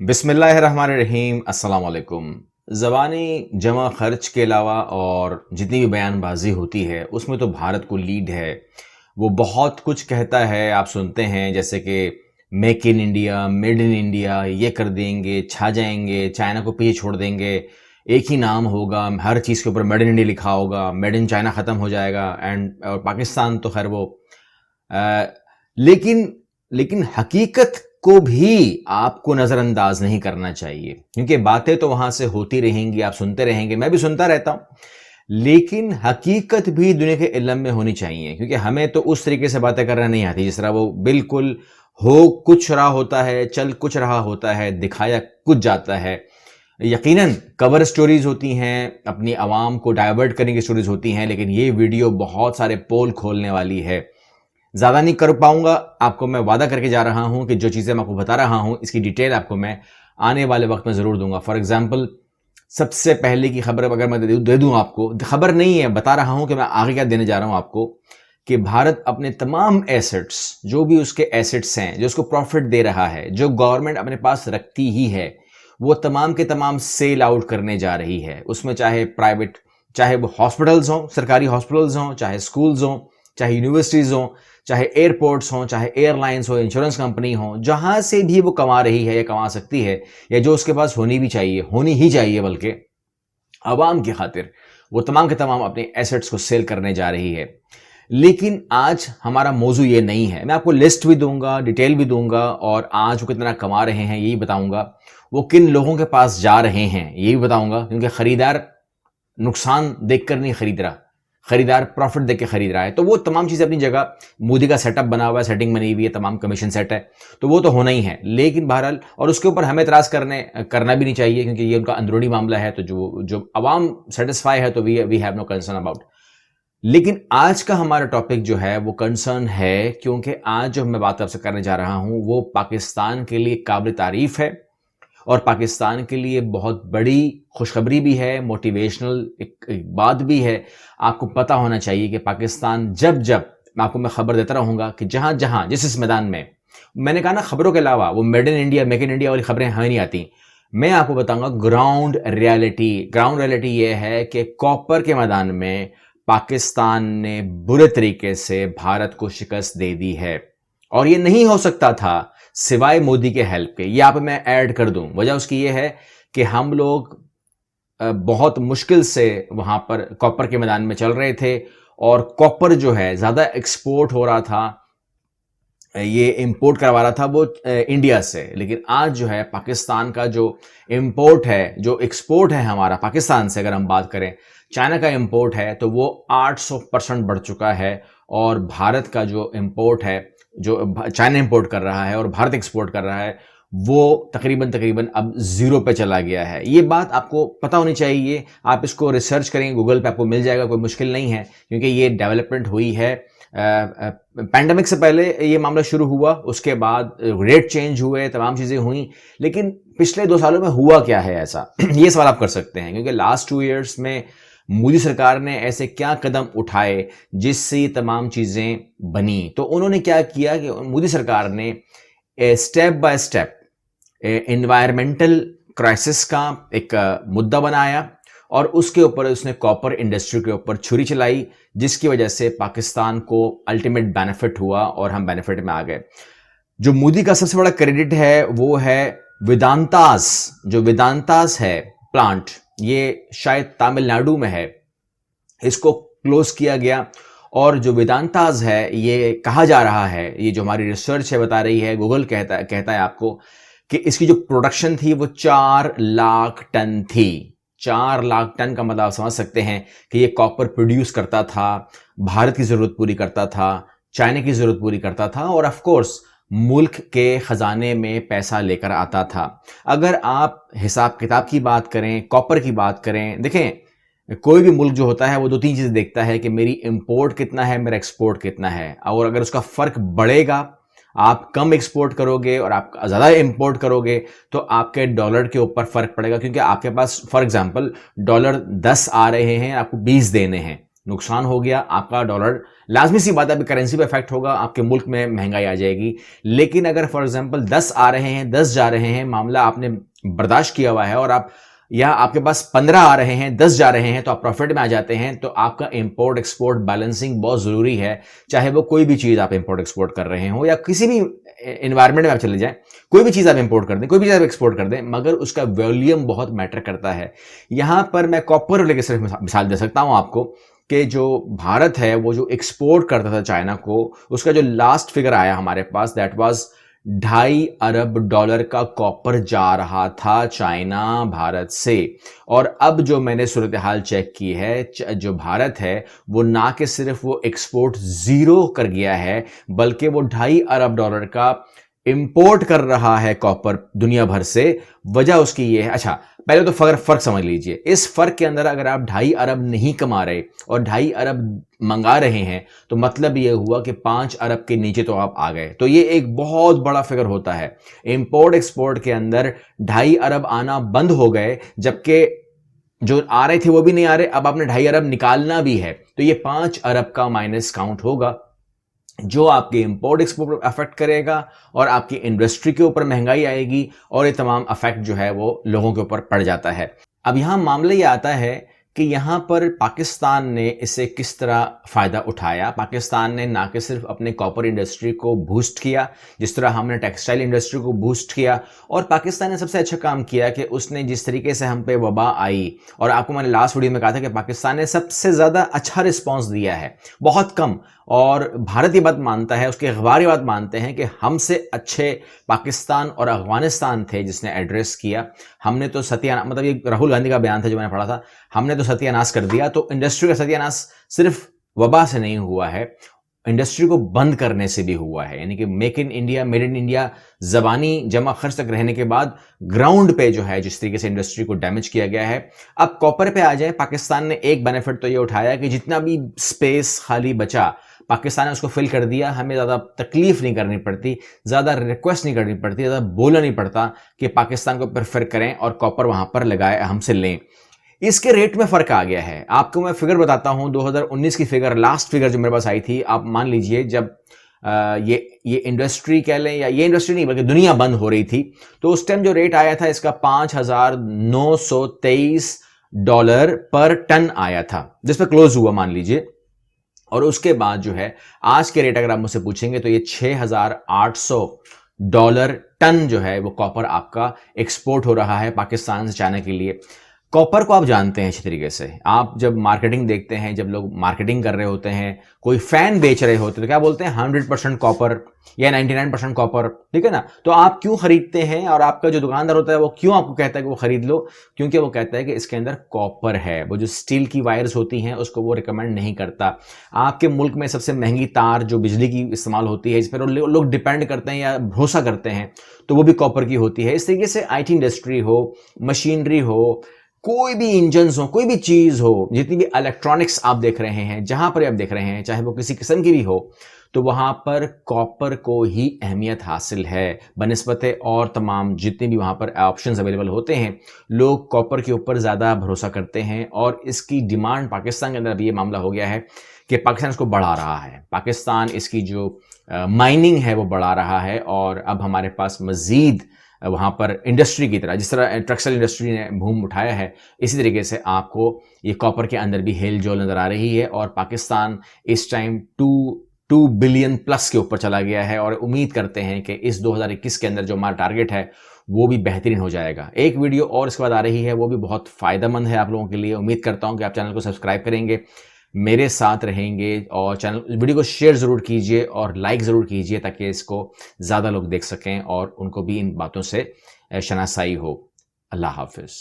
बिस्मिल्लाहिर्रहमानिर्रहीम अस्सलाम वालेकुम। ज़बानी जमा खर्च के अलावा और जितनी भी बयानबाजी होती है उसमें तो भारत को लीड है। वो बहुत कुछ कहता है, आप सुनते हैं जैसे कि make in India, made in India, ये कर देंगे, छा जाएंगे, चाइना को पीछे छोड़ देंगे, एक ही नाम होगा, हर चीज़ के ऊपर मेड इन इंडिया लिखा होगा, मेड इन चाइना ख़त्म हो जाएगा। एंड और पाकिस्तान तो खैर वो अ, लेकिन लेकिन हकीकत को भी आपको नज़रअंदाज नहीं करना चाहिए, क्योंकि बातें तो वहां से होती रहेंगी, आप सुनते रहेंगे, मैं भी सुनता रहता हूं। लेकिन हकीकत भी दुनिया के इल्म में होनी चाहिए, क्योंकि हमें तो उस तरीके से बातें करना नहीं आती जिस तरह वो बिल्कुल हो कुछ रहा होता है, चल कुछ रहा होता है, दिखाया कुछ जाता है। यकीनन कवर स्टोरीज होती हैं, अपनी आवाम को डाइवर्ट करने की स्टोरीज होती हैं, लेकिन ये वीडियो बहुत सारे पोल खोलने वाली है। ज़्यादा नहीं कर पाऊंगा, आपको मैं वादा करके जा रहा हूं कि जो चीज़ें मैं आपको बता रहा हूं इसकी डिटेल आपको मैं आने वाले वक्त में ज़रूर दूंगा। फॉर एग्जांपल, सबसे पहले की खबर अगर मैं दे दूं आपको, खबर नहीं है, बता रहा हूं कि मैं आगे क्या देने जा रहा हूं आपको, कि भारत अपने तमाम एसेट्स, जो भी उसके एसेट्स हैं, जो उसको प्रॉफिट दे रहा है, जो गवर्नमेंट अपने पास रखती ही है, वो तमाम के तमाम सेल आउट करने जा रही है। उसमें चाहे प्राइवेट, चाहे वो हॉस्पिटल्स हों, सरकारी हॉस्पिटल्स हों, चाहे स्कूल्स हों, चाहे यूनिवर्सिटीज़ हों, चाहे एयरपोर्ट्स हों, चाहे एयरलाइंस हो, इंश्योरेंस कंपनी हो, जहां से भी वो कमा रही है या कमा सकती है, या जो उसके पास होनी भी चाहिए, होनी ही चाहिए बल्कि आवाम की खातिर, वो तमाम के तमाम अपने एसेट्स को सेल करने जा रही है। लेकिन आज हमारा मौजू ये नहीं है। मैं आपको लिस्ट भी दूंगा, डिटेल भी दूंगा, और आज वो कितना कमा रहे हैं यही बताऊंगा, वो किन लोगों के पास जा रहे हैं ये भी बताऊंगा, क्योंकि खरीदार नुकसान देखकर नहीं खरीद रहा, खरीदार प्रॉफिट देख के खरीद रहा है। तो वो तमाम चीज़ें अपनी जगह, मोदी का सेटअप बना हुआ है, सेटिंग बनी हुई है, तमाम कमीशन सेट है, तो वो तो होना ही है। लेकिन बहरहाल, और उसके ऊपर हमें इतराज़ करना भी नहीं चाहिए, क्योंकि ये उनका अंदरूनी मामला है, तो जो जो अवाम सेटिस्फाई है तो we have no concern about. लेकिन आज का हमारा टॉपिक जो है वो कंसर्न है, क्योंकि आज जो मैं बात आपसे करने जा रहा हूं वो पाकिस्तान के लिए काबिल तारीफ है, और पाकिस्तान के लिए बहुत बड़ी खुशखबरी भी है, मोटिवेशनल एक बात भी है। आपको पता होना चाहिए कि पाकिस्तान जब मैं खबर देता रहूंगा कि जहां जहां जिस मैदान में, मैंने कहा ना, खबरों के अलावा वो made in India, make in India वाली खबरें हमें नहीं आती। मैं आपको बताऊंगा ग्राउंड रियलिटी। ग्राउंड रियलिटी ये है कि कॉपर के मैदान में पाकिस्तान ने बुरे तरीके से भारत को शिकस्त दे दी है, और ये नहीं हो सकता था सिवाय मोदी के हेल्प के। ये आप मैं ऐड कर दूं, वजह उसकी ये है कि हम लोग बहुत मुश्किल से वहां पर कॉपर के मैदान में चल रहे थे, और कॉपर जो है ज्यादा एक्सपोर्ट हो रहा था, ये इंपोर्ट करवा रहा था वो इंडिया से। लेकिन आज जो है पाकिस्तान का जो इंपोर्ट है, जो एक्सपोर्ट है हमारा पाकिस्तान से, अगर हम बात करें चाइना का इंपोर्ट है, तो वो 800% बढ़ चुका है। और भारत का जो इंपोर्ट है, जो चाइना इंपोर्ट कर रहा है और भारत एक्सपोर्ट कर रहा है, वो तकरीबन अब जीरो पे चला गया है। ये बात आपको पता होनी चाहिए। आप इसको रिसर्च करेंगे, गूगल पे आपको मिल जाएगा, कोई मुश्किल नहीं है, क्योंकि ये डेवलपमेंट हुई है। पैंडेमिक से पहले ये मामला शुरू हुआ, उसके बाद रेट चेंज हुए, तमाम चीज़ें हुई, लेकिन पिछले 2 सालों में हुआ क्या है ऐसा ये सवाल आप कर सकते हैं, क्योंकि लास्ट 2 ईयर्स में मोदी सरकार ने ऐसे क्या कदम उठाए जिससे ये तमाम चीज़ें बनी। तो उन्होंने क्या किया कि मोदी सरकार ने step by step environmental crisis का एक मुद्दा बनाया, और उसके ऊपर उसने कॉपर इंडस्ट्री के ऊपर छुरी चलाई, जिसकी वजह से पाकिस्तान को अल्टीमेट बेनिफिट हुआ और हम बेनिफिट में आ गए। जो मोदी का सबसे बड़ा क्रेडिट है वो है वेदांतास। जो वेदांतास है प्लांट, ये शायद तमिलनाडु में है, इसको क्लोज किया गया। और जो वेदांतास है, ये कहा जा रहा है, ये जो हमारी रिसर्च है बता रही है, गूगल कहता है आपको, कि इसकी जो प्रोडक्शन थी वो 4 लाख टन थी। 4 लाख टन का मतलब आप समझ सकते हैं कि ये कॉपर प्रोड्यूस करता था, भारत की जरूरत पूरी करता था, चाइना की जरूरत पूरी करता था, और ऑफ कोर्स मुल्क के खजाने में पैसा लेकर आता था। अगर आप हिसाब किताब की बात करें, कॉपर की बात करें, देखें कोई भी मुल्क जो होता है वो 2-3 चीजें देखता है कि मेरी इंपोर्ट कितना है, मेरा एक्सपोर्ट कितना है। और अगर उसका फर्क बढ़ेगा, आप कम एक्सपोर्ट करोगे और आप ज़्यादा इंपोर्ट करोगे, तो आपके डॉलर के ऊपर फर्क पड़ेगा, क्योंकि आपके पास फॉर एग्जांपल $10 आ रहे हैं, आपको 20 देने हैं, नुकसान हो गया, आपका डॉलर लाज़मी सी बात है अभी करेंसी पे इफेक्ट होगा, आपके मुल्क में महंगाई आ जाएगी। लेकिन अगर फॉर एग्जांपल 10 आ रहे हैं, 10 जा रहे हैं, मामला आपने बर्दाश्त किया हुआ है और आप या आपके पास 15 आ रहे हैं, 10 जा रहे हैं, तो आप प्रॉफिट में आ जाते हैं, तो आपका इंपोर्ट एक्सपोर्ट बैलेंसिंग बहुत ज़रूरी है। चाहे वो कोई भी चीज़ आप इंपोर्ट एक्सपोर्ट कर रहे हो या किसी भी एनवायरनमेंट में आप चले जाएं, कोई भी चीज़ आप इंपोर्ट कर दें, कोई भी चीज़ आप एक्सपोर्ट कर दें, मगर उसका वॉल्यूम बहुत मैटर करता है। यहां पर मैं कॉपर लेकर सिर्फ मिसाल दे सकता हूं आपको कि जो भारत है वो जो एक्सपोर्ट करता था चाइना को, उसका जो लास्ट फिगर आया हमारे पास दैट वाज $2.5 अरब का कॉपर जा रहा था चाइना भारत से। और अब जो मैंने सूरत हाल चेक की है, जो भारत है वो ना कि सिर्फ वो एक्सपोर्ट जीरो कर गया है, बल्कि वो $2.5 अरब का इंपोर्ट कर रहा है कॉपर दुनिया भर से। वजह उसकी ये है, अच्छा पहले तो फर्क समझ लीजिए। इस फर्क के अंदर अगर आप 2.5 अरब नहीं कमा रहे और 2.5 अरब मंगा रहे हैं, तो मतलब ये हुआ कि 5 अरब के नीचे तो आप आ गए। तो ये एक बहुत बड़ा फिगर होता है। इंपोर्ट एक्सपोर्ट के अंदर 2.5 अरब आना बंद हो गए, जबकि जो आ रहे थे वो भी नहीं आ रहे। अब आपने 2.5 अरब निकालना भी है, तो ये 5 अरब का माइनस काउंट होगा, जो आपके इंपोर्ट एक्सपोर्ट पर अफेक्ट करेगा और आपकी इंडस्ट्री के ऊपर महंगाई आएगी और ये तमाम अफेक्ट जो है वो लोगों के ऊपर पड़ जाता है। अब यहां मामला ये आता है कि यहां पर पाकिस्तान ने इससे किस तरह फायदा उठाया। पाकिस्तान ने ना कि सिर्फ अपने कॉपर इंडस्ट्री को बूस्ट किया, जिस तरह हमने टेक्सटाइल इंडस्ट्री को बूस्ट किया, और पाकिस्तान ने सबसे अच्छा काम किया कि उसने जिस तरीके से हम पे वबा आई, और आपको मैंने लास्ट वीडियो में कहा था कि पाकिस्तान ने सबसे ज्यादा अच्छा रिस्पॉन्स दिया है, बहुत कम। और भारत ये बात मानता है, उसके अखबार ये बात मानते हैं कि हमसे अच्छे पाकिस्तान और अफगानिस्तान थे जिसने एड्रेस किया। हमने तो सत्यानाश, मतलब ये राहुल गांधी का बयान था जो मैंने पढ़ा था, हमने तो सत्यानाश कर दिया। तो इंडस्ट्री का सत्यानाश सिर्फ वबा से नहीं हुआ है, इंडस्ट्री को बंद करने से भी हुआ है। यानी कि make in India, made in India जबानी जमा खर्च तक रहने के बाद ग्राउंड पे जो है जिस तरीके से इंडस्ट्री को डैमेज किया गया है। अब कॉपर पे आ जाए, पाकिस्तान ने एक बेनिफिट तो ये उठाया कि जितना भी स्पेस खाली बचा पाकिस्तान ने उसको फिल कर दिया। हमें ज़्यादा तकलीफ नहीं करनी पड़ती, ज़्यादा रिक्वेस्ट नहीं करनी पड़ती, ज़्यादा बोलना नहीं पड़ता कि पाकिस्तान को प्रेफर करें और कॉपर वहां पर लगाए, हमसे लें। इसके रेट में फर्क आ गया है। आपको मैं फिगर बताता हूं, 2019 की फिगर, लास्ट फिगर जो मेरे पास आई थी। आप मान लीजिए जब ये इंडस्ट्री कह लें, या ये इंडस्ट्री नहीं बल्कि दुनिया बंद हो रही थी, तो उस टाइम जो रेट आया था इसका $5,923 पर टन आया था, जिस पर क्लोज हुआ मान लीजिए। और उसके बाद जो है आज के रेट अगर आप मुझसे पूछेंगे तो ये $6,800 टन जो है वो कॉपर आपका एक्सपोर्ट हो रहा है पाकिस्तान से चाइना के लिए। कॉपर को आप जानते हैं अच्छी तरीके से, आप जब मार्केटिंग देखते हैं, जब लोग मार्केटिंग कर रहे होते हैं, कोई फैन बेच रहे होते हैं, तो क्या बोलते हैं 100% कॉपर या 99% कॉपर, ठीक है ना। तो आप क्यों खरीदते हैं, और आपका जो दुकानदार होता है वो क्यों आपको कहता है कि वो खरीद लो? क्योंकि वो कहता है कि इसके अंदर कॉपर है। वो जो स्टील की वायर्स होती हैं उसको वो रिकमेंड नहीं करता। आपके मुल्क में सबसे महंगी तार जो बिजली की इस्तेमाल होती है, इस पर लोग डिपेंड करते हैं या भरोसा करते हैं, तो वो भी कॉपर की होती है। इस तरीके से IT इंडस्ट्री हो, मशीनरी हो, कोई भी इंजन्स हो, कोई भी चीज हो, जितनी भी इलेक्ट्रॉनिक्स आप देख रहे हैं, जहां पर आप देख रहे हैं, चाहे वो किसी किस्म की भी हो, तो वहां पर कॉपर को ही अहमियत हासिल है बनिस्बत और तमाम जितने भी वहां पर ऑप्शंस अवेलेबल होते हैं। लोग कॉपर के ऊपर ज़्यादा भरोसा करते हैं, और इसकी डिमांड पाकिस्तान के अंदर अभी ये मामला हो गया है कि पाकिस्तान इसको बढ़ा रहा है। पाकिस्तान इसकी जो माइनिंग है वो बढ़ा रहा है, और अब हमारे पास मज़ीद वहाँ पर इंडस्ट्री की तरह, जिस तरह टेक्सटाइल इंडस्ट्री ने बूम उठाया है, इसी तरीके से आपको ये कॉपर के अंदर भी हेल जोल नज़र आ रही है। और पाकिस्तान इस टाइम 2 बिलियन प्लस के ऊपर चला गया है, और उम्मीद करते हैं कि इस 2021 के अंदर जो हमारा टारगेट है वो भी बेहतरीन हो जाएगा। एक वीडियो और इसके बाद आ रही है, वो भी बहुत फ़ायदेमंद है आप लोगों के लिए। उम्मीद करता हूँ कि आप चैनल को सब्सक्राइब करेंगे, मेरे साथ रहेंगे, और चैनल वीडियो को शेयर ज़रूर कीजिए और लाइक ज़रूर कीजिए, ताकि इसको ज़्यादा लोग देख सकें और उनको भी इन बातों से शनासाई हो। अल्लाह हाफिज़।